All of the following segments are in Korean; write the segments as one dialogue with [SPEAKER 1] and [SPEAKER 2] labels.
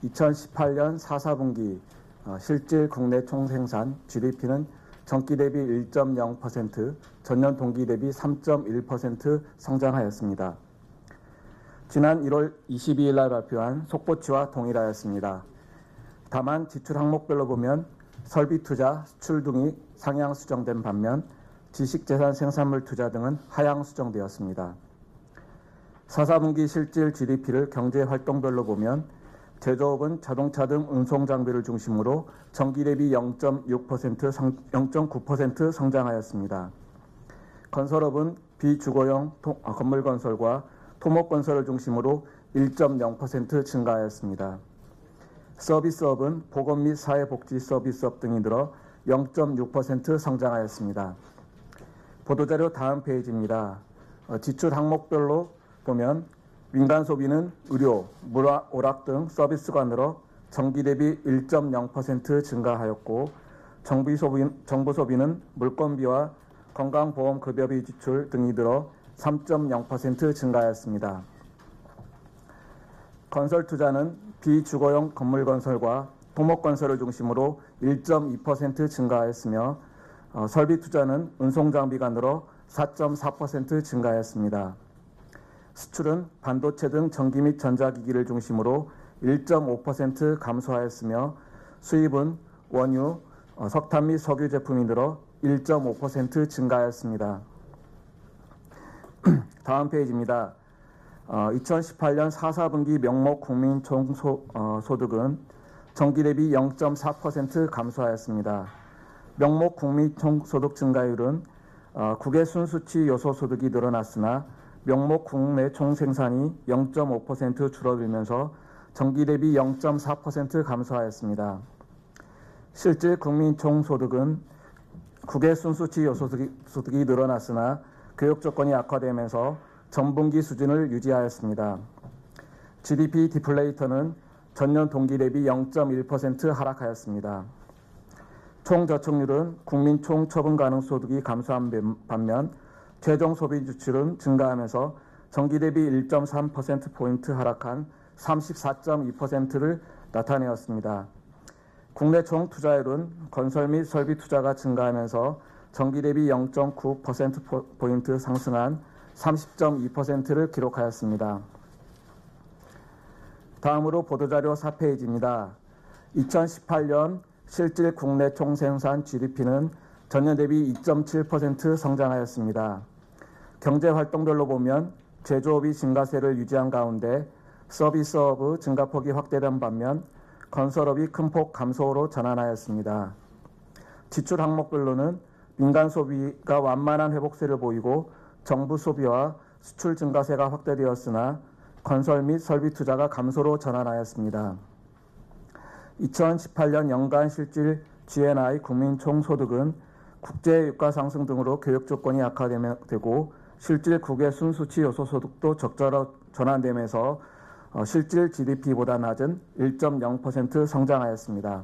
[SPEAKER 1] 2018년 4, 4분기 실질 국내 총생산 GDP는 전기 대비 1.0%, 전년 동기 대비 3.1% 성장하였습니다. 지난 1월 22일 날 발표한 속보치와 동일하였습니다. 다만 지출 항목별로 보면 설비 투자, 수출 등이 상향 수정된 반면 지식재산 생산물 투자 등은 하향 수정되었습니다. 4, 4분기 실질 GDP를 경제활동별로 보면 제조업은 자동차 등 운송장비를 중심으로 전기 대비 0.9% 성장하였습니다. 건설업은 비주거용 건물건설과 토목건설을 중심으로 1.0% 증가하였습니다. 서비스업은 보건 및 사회복지 서비스업 등이 늘어 0.6% 성장하였습니다. 보도자료 다음 페이지입니다. 지출 항목별로 보면 민간 소비는 의료, 오락 등 서비스가 늘어 전기 대비 1.0% 증가하였고 정부 소비는 물건비와 건강보험급여비 지출 등이 늘어 3.0% 증가하였습니다. 건설 투자는 비주거용 건물 건설과 토목건설을 중심으로 1.2% 증가하였으며 설비 투자는 운송장비가 늘어 4.4% 증가하였습니다. 수출은 반도체 등 전기 및 전자기기를 중심으로 1.5% 감소하였으며 수입은 원유, 석탄 및 석유 제품이 늘어 1.5% 증가하였습니다. 다음 페이지입니다. 2018년 4, 4분기 명목 국민 총소득은 전기 대비 0.4% 감소하였습니다. 명목 국민 총소득 증가율은 국외 순수치 요소 소득이 늘어났으나 명목 국내 총생산이 0.5% 줄어들면서 전기 대비 0.4% 감소하였습니다. 실질 국민 총소득은 국외 순수치 요소 소득이 늘어났으나 교육 조건이 악화되면서 전분기 수준을 유지하였습니다. GDP 디플레이터는 전년 동기 대비 0.1% 하락하였습니다. 총저축률은 국민 총처분 가능 소득이 감소한 반면 최종 소비 지출은 증가하면서 전기 대비 1.3%포인트 하락한 34.2%를 나타내었습니다. 국내 총 투자율은 건설 및 설비 투자가 증가하면서 전기 대비 0.9%포인트 상승한 30.2%를 기록하였습니다. 다음으로 보도자료 4페이지입니다. 2018년 실질 국내 총생산 GDP는 전년 대비 2.7% 성장하였습니다. 경제활동별로 보면 제조업이 증가세를 유지한 가운데 서비스업의 증가폭이 확대된 반면 건설업이 큰 폭 감소로 전환하였습니다. 지출 항목별로는 민간 소비가 완만한 회복세를 보이고 정부 소비와 수출 증가세가 확대되었으나 건설 및 설비 투자가 감소로 전환하였습니다. 2018년 연간 실질 GNI 국민 총소득은 국제 유가 상승 등으로 교육 조건이 악화되고 실질 국외 순수치 요소 소득도 적자로 전환되면서 실질 GDP보다 낮은 1.0% 성장하였습니다.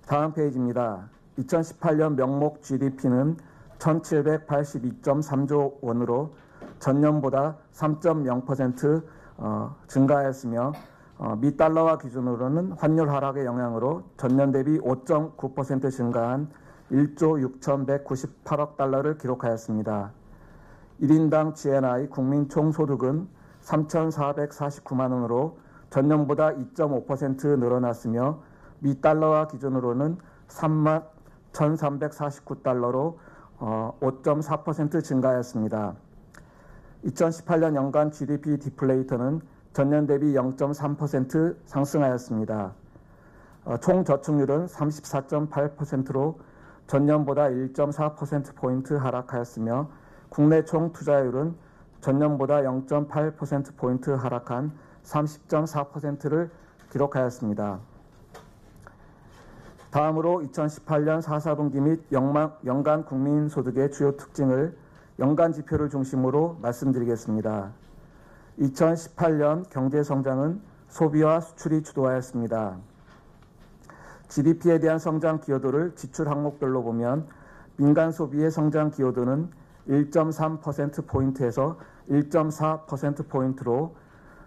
[SPEAKER 1] 다음 페이지입니다. 2018년 명목 GDP는 1,782.3조 원으로 전년보다 3.0% 증가하였으며 미 달러화 기준으로는 환율 하락의 영향으로 전년 대비 5.9% 증가한 1조 6,198억 달러를 기록하였습니다. 1인당 GNI 국민 총소득은 3,449만 원으로 전년보다 2.5% 늘어났으며 미 달러화 기준으로는 3만 1,349달러로 5.4% 증가하였습니다. 2018년 연간 GDP 디플레이터는 전년 대비 0.3% 상승하였습니다. 총 저축률은 34.8%로 전년보다 1.4%포인트 하락하였으며 국내 총 투자율은 전년보다 0.8%포인트 하락한 30.4%를 기록하였습니다. 다음으로 2018년 4, 4분기 및 연간 국민소득의 주요 특징을 연간 지표를 중심으로 말씀드리겠습니다. 2018년 경제성장은 소비와 수출이 주도하였습니다. GDP에 대한 성장 기여도를 지출 항목별로 보면 민간 소비의 성장 기여도는 1.3%포인트에서 1.4%포인트로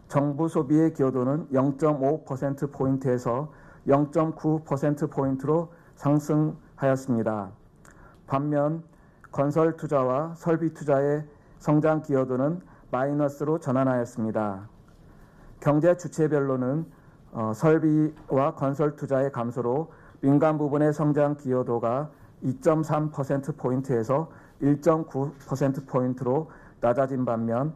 [SPEAKER 1] 정부 소비의 기여도는 0.5%포인트에서 0.9%포인트로 상승하였습니다. 반면 건설 투자와 설비 투자의 성장 기여도는 마이너스로 전환하였습니다. 경제 주체별로는 설비와 건설 투자의 감소로 민간 부분의 성장 기여도가 2.3%포인트에서 1.9%포인트로 낮아진 반면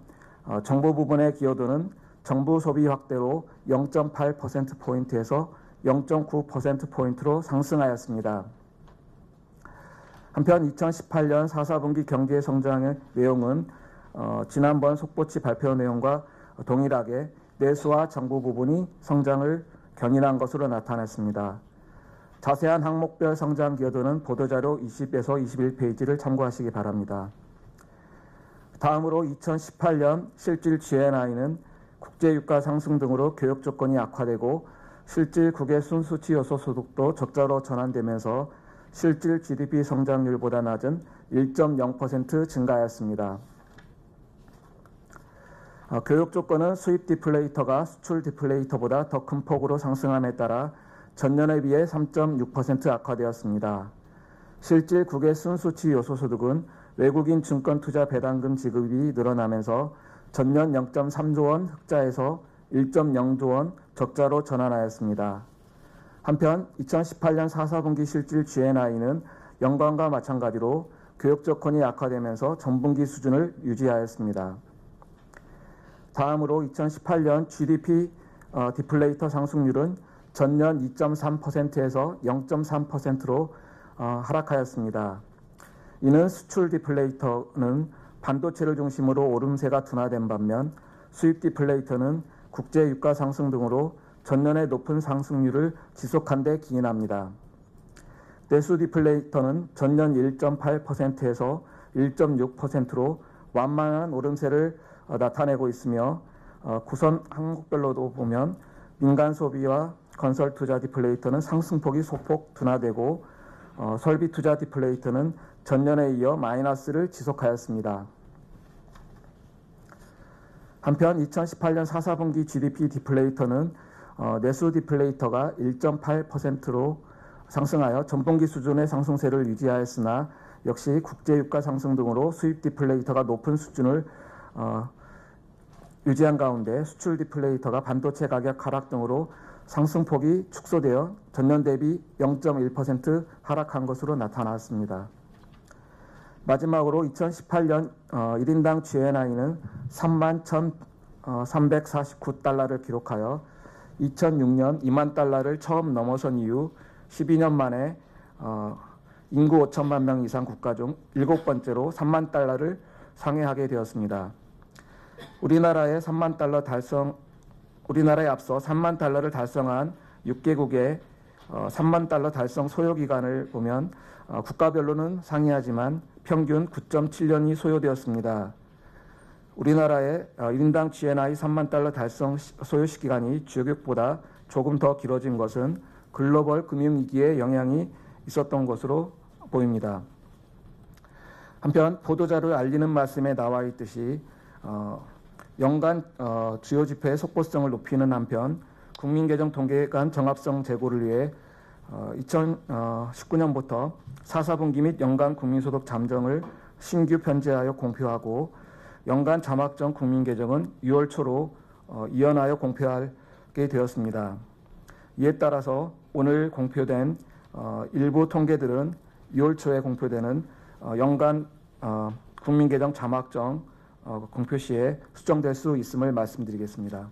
[SPEAKER 1] 정부 부분의 기여도는 정부 소비 확대로 0.8%포인트에서 0.9%포인트로 상승하였습니다. 한편 2018년 4사분기 경제 성장의 내용은 지난번 속보치 발표 내용과 동일하게 내수와 정부 부분이 성장을 견인한 것으로 나타났습니다. 자세한 항목별 성장 기여도는 보도자료 20에서 21페이지를 참고하시기 바랍니다. 다음으로 2018년 실질 GNI는 국제유가 상승 등으로 교역 조건이 악화되고 실질 국외 순수치 요소 소득도 적자로 전환되면서 실질 GDP 성장률보다 낮은 1.0% 증가하였습니다. 교역 조건은 수입 디플레이터가 수출 디플레이터보다 더 큰 폭으로 상승함에 따라 전년에 비해 3.6% 악화되었습니다. 실질 국외 순수치 요소 소득은 외국인 증권 투자 배당금 지급이 늘어나면서 전년 0.3조 원 흑자에서 1.0조 원 적자로 전환하였습니다. 한편 2018년 4사분기 실질 GNI는 연간과 마찬가지로 교역 조건이 악화되면서 전분기 수준을 유지하였습니다. 다음으로 2018년 GDP 디플레이터 상승률은 전년 2.3%에서 0.3%로 하락하였습니다. 이는 수출 디플레이터는 반도체를 중심으로 오름세가 둔화된 반면 수입 디플레이터는 국제 유가 상승 등으로 전년의 높은 상승률을 지속한 데 기인합니다. 내수 디플레이터는 전년 1.8%에서 1.6%로 완만한 오름세를 나타내고 있으며 구성 항목별로도 보면 민간 소비와 건설 투자 디플레이터는 상승폭이 소폭 둔화되고 설비 투자 디플레이터는 전년에 이어 마이너스를 지속하였습니다. 한편 2018년 4사분기 GDP 디플레이터는 내수 디플레이터가 1.8%로 상승하여 전분기 수준의 상승세를 유지하였으나 역시 국제유가 상승 등으로 수입 디플레이터가 높은 수준을 유지한 가운데 수출 디플레이터가 반도체 가격 하락 등으로 상승폭이 축소되어 전년 대비 0.1% 하락한 것으로 나타났습니다. 마지막으로 2018년 1인당 GNI는 31,349달러를 기록하여 2006년 2만 달러를 처음 넘어선 이후 12년 만에 인구 5천만 명 이상 국가 중 7번째로 3만 달러를 상회하게 되었습니다. 우리나라에 앞서 3만 달러를 달성한 6개국의 3만 달러 달성 소요기간을 보면 국가별로는 상이하지만 평균 9.7년이 소요되었습니다. 우리나라의 1인당 GNI 3만 달러 달성 소요 시기간이 주요국보다 조금 더 길어진 것은 글로벌 금융위기의 영향이 있었던 것으로 보입니다. 한편 보도자료를 알리는 말씀에 나와 있듯이 연간 주요 지표의 속보성을 높이는 한편 국민계정 통계간 정합성 제고를 위해 2019년부터 4사분기 및 연간 국민소득 잠정을 신규 편제하여 공표하고 연간 자막정 국민계정은 6월 초로 이연하여 공표하게 되었습니다. 이에 따라서 오늘 공표된 일부 통계들은 6월 초에 공표되는 연간 국민계정 자막정 공표 시에 수정될 수 있음을 말씀드리겠습니다.